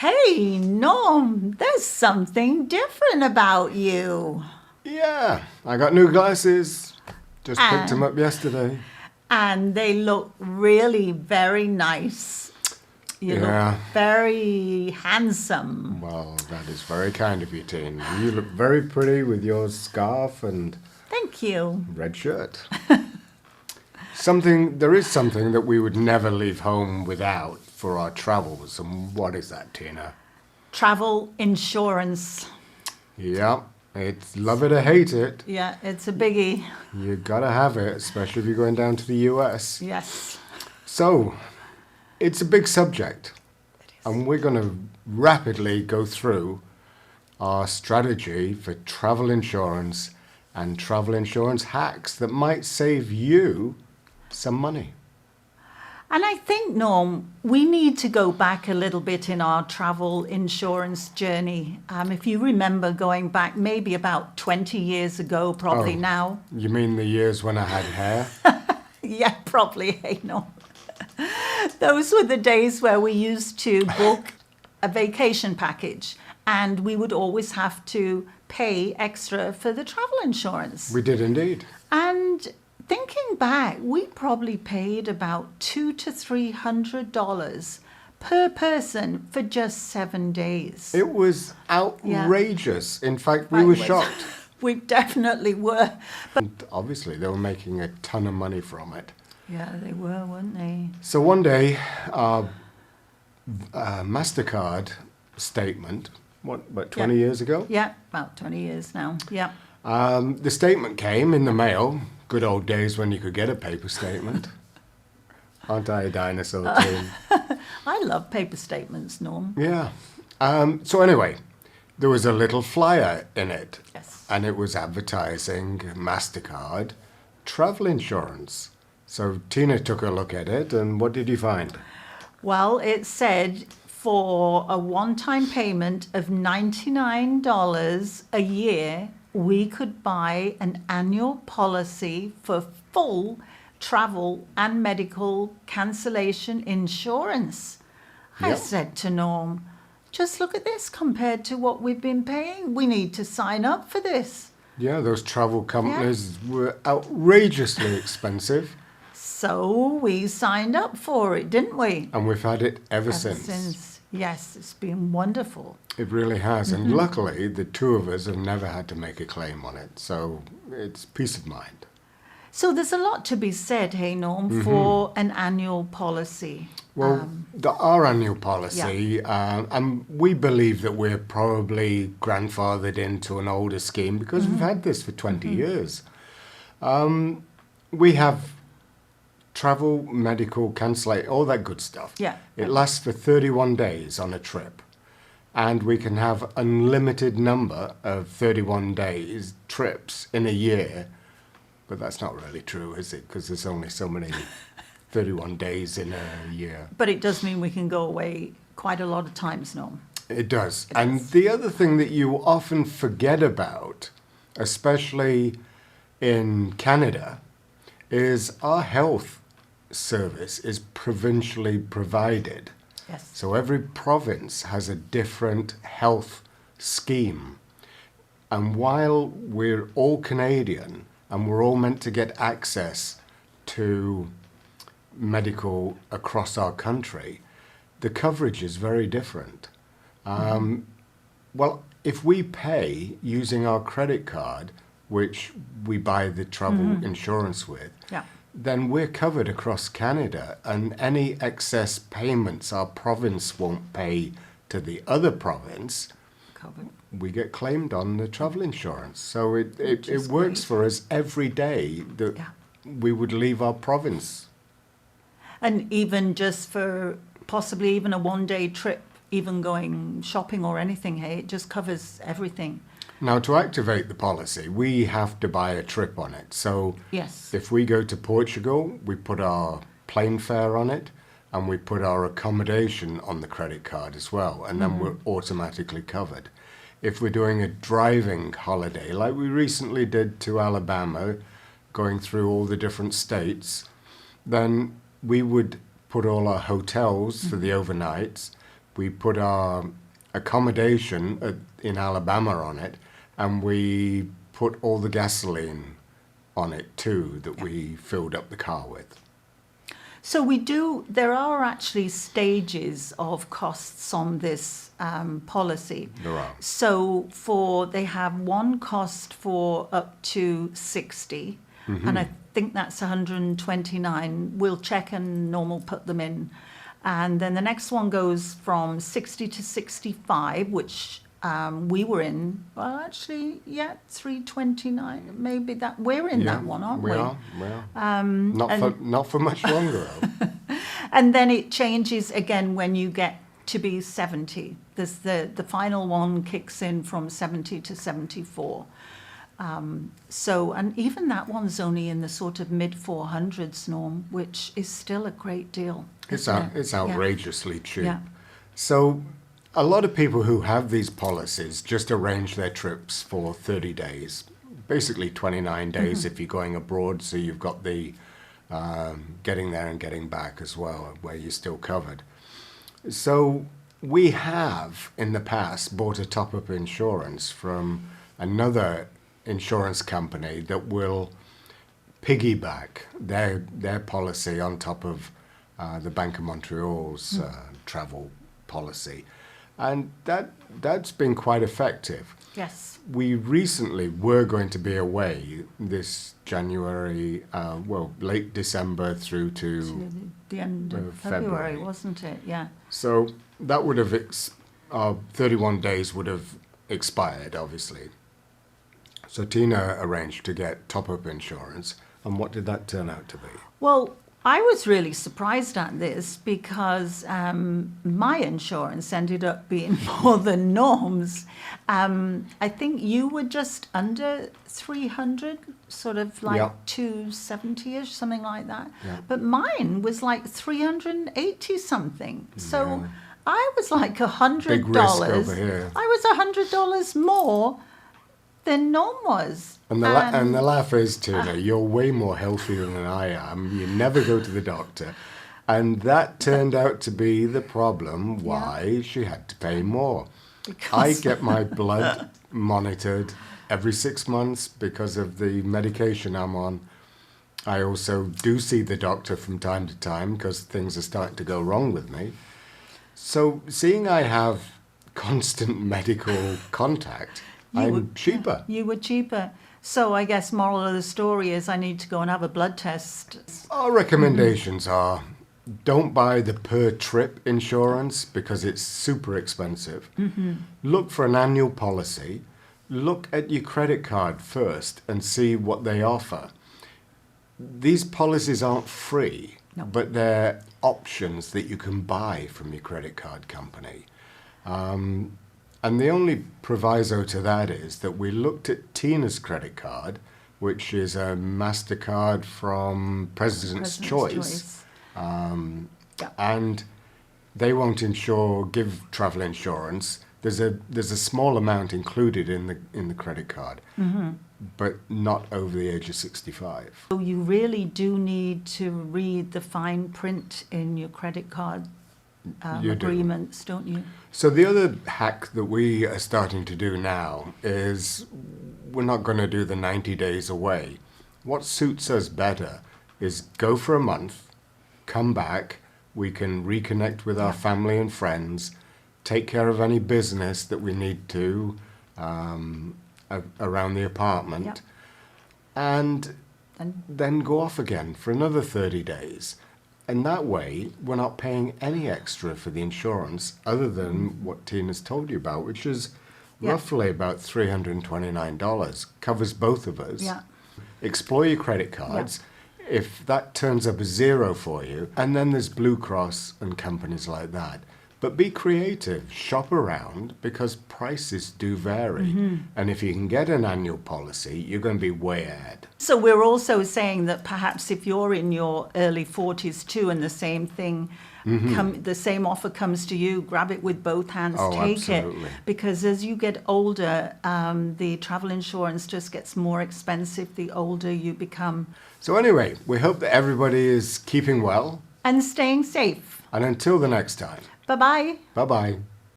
Hey, Norm, there's something different about you. Yeah, I got new glasses. Just picked them And, up yesterday. and they look really very nice. You look Yeah, very handsome. well, that is very kind of you, Teen. You look very pretty with your scarf and Thank you. red shirt. There is something that we would never leave home without for our travels. And what is that, Tina? Travel insurance. Yeah, it's love it or hate it. Yeah, it's a biggie. You gotta have it, especially if you're going down to the US. Yes. So, it's a big subject. And we're going to rapidly go through our strategy for travel insurance and travel insurance hacks that might save you some money. And I think, Norm, we need to go back a little bit in our travel insurance journey. If you remember going back maybe about 20 years ago, probably Oh. now. You mean the years when I had hair? Yeah, probably, hey, Norm. Those were the days where we used to book a vacation package and we would always have to pay extra for the travel insurance. We did indeed. And thinking back, we probably paid about $200 to $300 per person for just 7 days. It was outrageous. In fact, we Right, were it was. shocked. We definitely were. But And obviously, they were making a ton of money from it. yeah, they were, weren't they? So one day, our MasterCard statement, about 20 years ago? Yeah, about 20 years now. Yeah. The statement came in the mail. Good old days when you could get a paper statement. Aren't I a dinosaur too? I love paper statements, Norm. Yeah. So anyway, there was a little flyer in it. Yes. And it was advertising MasterCard travel insurance. So Tina took a look at it, and what did you find? Well, it said for a one-time payment of $99 a year, we could buy an annual policy for full travel and medical cancellation insurance. I Yep. said to Norm, just look at this compared to what we've been paying. We need to sign up for this. Yeah, those travel companies were outrageously expensive, So we signed up for it, didn't we? and we've had it ever Ever since. since. Yes, it's been wonderful. It really has, and luckily the two of us have never had to make a claim on it, so it's peace of mind. So there's a lot to be said, hey Norm, for an annual policy. Well, our annual policy, and we believe that we're probably grandfathered into an older scheme because we've had this for 20 years. We have travel, medical, cancellation, all that good stuff. Yeah. It lasts for 31 days on a trip. And we can have unlimited number of 31 days trips in a year. But that's not really true, is it? Because there's only so many 31 days in a year. But it does mean we can go away quite a lot of times, Norm. It does. It And does. the other thing that you often forget about, especially in Canada, is our health service is provincially provided. Yes. So every province has a different health scheme. And while we're all Canadian and we're all meant to get access to medical across our country, the coverage is very different. Well, if we pay using our credit card, which we buy the travel insurance with, Yeah. then we're covered across Canada, and any excess payments our province won't pay to the other province, Covered. we get claimed on the travel insurance. So Which it is works great. for us every day that Yeah. we would leave our province. And even just for possibly even a one-day trip, even going shopping or anything, hey, it just covers everything. Now, to activate the policy, we have to buy a trip on it. So Yes. if we go to Portugal, we put our plane fare on it, and we put our accommodation on the credit card as well, and then we're automatically covered. If we're doing a driving holiday, like we recently did to Alabama, going through all the different states, then we would put all our hotels for the overnights, we put our accommodation in Alabama on it, and we put all the gasoline on it too that we filled up the car with. So there are actually stages of costs on this policy. There are. So they have one cost for up to 60, and I think that's 129. We'll check and normal put them in. And then the next one goes from 60 to 65, which we were in. Well, actually, 329. Maybe we're in that one, aren't we? We are. Not for much longer. And then it changes again when you get to be 70. The final one kicks in from 70 to 74. And even that one's only in the sort of mid 400s, Norm, which is still a great deal. It's outrageously cheap. Yeah. So a lot of people who have these policies just arrange their trips for 30 days, basically 29 days if you're going abroad, so you've got the getting there and getting back as well, where you're still covered. So we have, in the past, bought a top-up insurance from another insurance company that will piggyback their policy on top of the Bank of Montreal's travel policy. And that's been quite effective. Yes. We recently were going to be away this January, late December through to the end of February, wasn't it? Yeah. So that would have, 31 days would have expired, obviously. So Tina arranged to get top-up insurance. And what did that turn out to be? Well, I was really surprised at this because my insurance ended up being more than Norm's. I think you were just under 300, sort of like 270-ish, something like that. Yeah. But mine was like 380 something. So I was like $100. Big risk over here. I was $100 more than Norm was. And the laugh is, Tina, you're way more healthier than I am. You never go to the doctor. And that turned out to be the problem why she had to pay more. I get my blood monitored every 6 months because of the medication I'm on. I also do see the doctor from time to time because things are starting to go wrong with me. So seeing I have constant medical contact, I'm cheaper. You were cheaper. So I guess moral of the story is I need to go and have a blood test. Our recommendations are don't buy the per trip insurance because it's super expensive. Look for an annual policy. Look at your credit card first and see what they offer. These policies aren't free, but they're options that you can buy from your credit card company. And the only proviso to that is that we looked at Tina's credit card, which is a MasterCard from President's Choice. And they won't give travel insurance. There's a small amount included in the credit card, but not over the age of 65. So you really do need to read the fine print in your credit card agreements, don't you? So the other hack that we are starting to do now is we're not going to do the 90 days away. What suits us better is go for a month, come back, we can reconnect with our family and friends, take care of any business that we need to around the apartment, and then go off again for another 30 days. And that way, we're not paying any extra for the insurance other than what Tina's told you about, which is roughly about $329. Covers both of us. Yeah. Explore your credit cards. If that turns up a zero for you, and then there's Blue Cross and companies like that. But be creative, shop around, because prices do vary. And if you can get an annual policy, you're going to be way ahead. So we're also saying that perhaps if you're in your early 40s too, and the same thing, the same offer comes to you, grab it with both hands, take absolutely. it. Because as you get older, the travel insurance just gets more expensive the older you become. So anyway, we hope that everybody is keeping well. And staying safe. And until the next time. Bye bye. Bye bye.